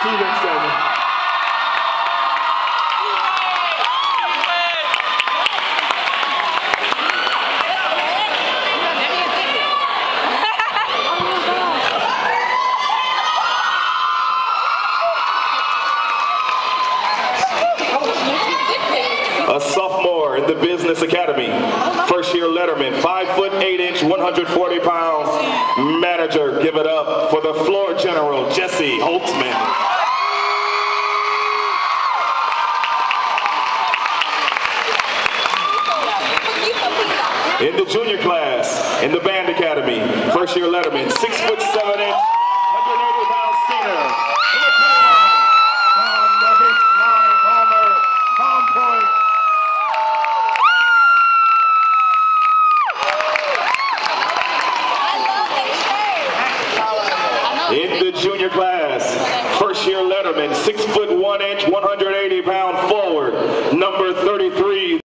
Stevenson. A sophomore in the Business Academy, first-year letterman, 5'8", 140 pounds. Manager, give it up for the floor general, Jesse Holtzman. In the junior class, in the Band Academy, first-year letterman, 6'7", 180 pounds senior. In the junior class, first-year letterman, 6'1", 180 pound forward, number 33.